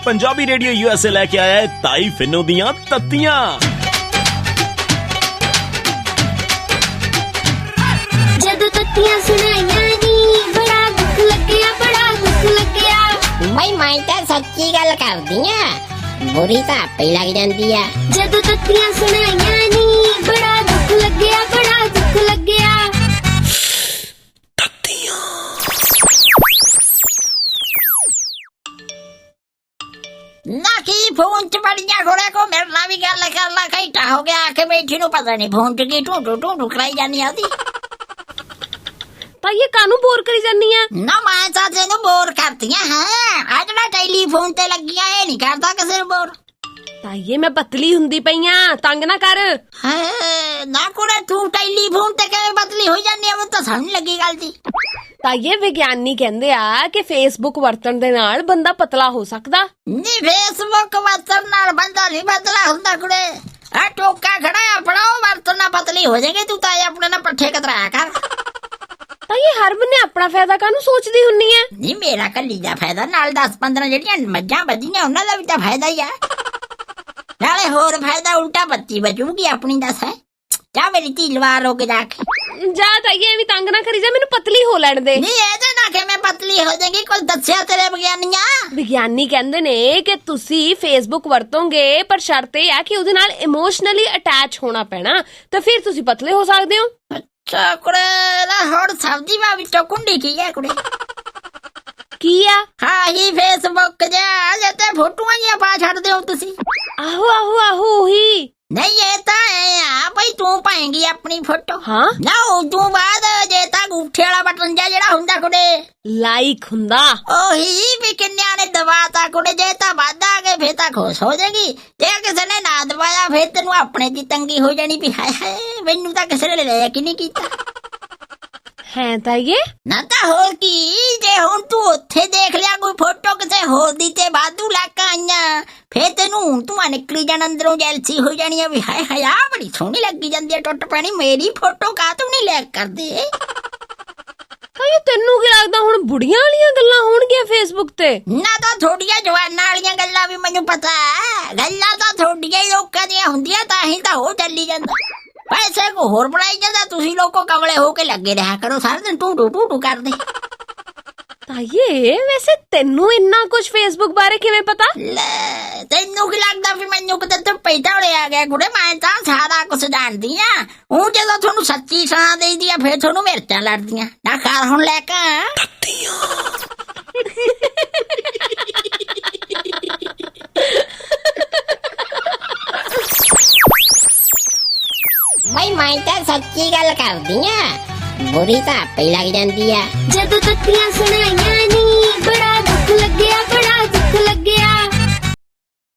Punjabi radio USA लेके आया है ताई फिनो दियां तत्तियां। जदों तत्तियां सुनाइयां नी बड़ा दुख लग्या, बड़ा दुख लग्या। मैं तो सच्ची गल करदी आ, बुरी तो आपे ही लग जांदी आ। जदों तत्तियां सुनाइयां नी बड़ा दुख लग्या, बड़ा दुख लग्या। ना की फोन च बड़िया घोड़े को मेरे ना भी गल कर ला, घंटा हो गया आके बैठी नु पता नहीं फोन च की टू कराई जानी आती। ताइये कानू बोर करी जानी है ना मैं चाचे नु बोर करती हां, आज ना टेलीफोन ते लगिया ए नहीं करता किसे नु बोर। ताइये मैं पतली हुंदी पईया, तंग ना कर। ना कुड़े तू टेलीफोन ते किवें पतली हो जानी है, मैं तो समझ लगी गल दी। ताइये विज्ञानी कहंदे आ कि फेसबुक वरतन दे नाल बंदा पतला हो सकदा। नी फेसबुक वरतन नाल बंदा नहीं पतला हुंदा कुड़े, आ टोका खड़ा अपना वरतन ना पतली हो जाएगी। तू ताए अपने ना पट्ठे कतराया कर। ताइये हर बंदे अपना फायदा कानू सोचदी हुन्नी है। नी मेरा कल्ली दा फायदा नाल 10-15 जेड़ियां मज्जां बजीयां उन्हां दा भी तां फायदा ही है। नाले होर फायदा उल्टा बच्ची बचूगी अपनी। दस है जा मेरी धी लवार हो के जाके जा ताइये एवी तंग ना करी जा, मैनू पतली हो लैण दे। नी ऐसे ना के मैं पतली हो जाएगी, कुछ दस्या तेरे विज्ञानियां। विज्ञानी कहंदे ने कि तुसी फेसबुक वरतोगे पर शर्त ये है कि उहदे नाल इमोशनली अटैच होना पैना, तो फिर तुसी पतले हो सकदे हो। अच्छा कुड़े ना होर सब्जी वा विचों कुंडी की है कुड़े की आ? हाँ ही फेसबुक जा जते फोटोआं ही पा छड़ दियो तुसी। आहो आहो आहो ही नहीं ये तो है भाई, तू पाएंगी अपनी फोटो। हाँ ना तू बाद जे ता अंगूठे वाला बटन जा जेड़ा हुंदा कुड़े लाइक हुंदा ओही भी किन्निया ने दबाता कुड़े, जे ता बाद आ गए फिर ता खुश हो जाएगी। जे किसी ने ना दबाया फिर तेनू अपने दी तंगी हो जानी भी हाय हाय मैनू ता किसी ने ले कि नहीं कीता है। ताइये ना ता होर की जे हुण तू उत्थे देख लिया कोई फोटो किसे होर दी ते बादू लाका आईयां, फिर तेनू तू निकली जाना अंदरों जैलसी हो जानी है भी हाय हाय आ बड़ी सोहनी लगी जांदी है टुट पैनी मेरी फोटो का तू नहीं लाइक करदे। ताइये तेनू की लगदा हुण बुढ़ियां वालियां गल्लां होणगियां फेसबुक ते? ना तो थोड़ियां जवानां वालियां गल्लां भी मैनू पता है, गल्लां तो थोड़ियां ही लोकां दियां हुंदियां तां ही तां हो चली जांदा। पैसे को होर बनाई जांदा, तुसी लोगों कमले होके लगे रहा करो सारा दिन टू कर दे। ताइये वैसे तेनू इन्ना कुछ फेसबुक बारे किवें पता? ले तेनू की लगदा फिर मैनू किते तो पैदा होले आ गया कुड़े, मैं तां सारा कुछ जानदी आ। हूं जदों थोनू सच्ची सलाह देई दी फिर थोनू मिर्चां लड़दियां ना कर हुण लेके मैं तो सच्ची गल करदी आ, बुरी तो आपे ही लग जांदी आ। जदों तत्तियां सुनाइयां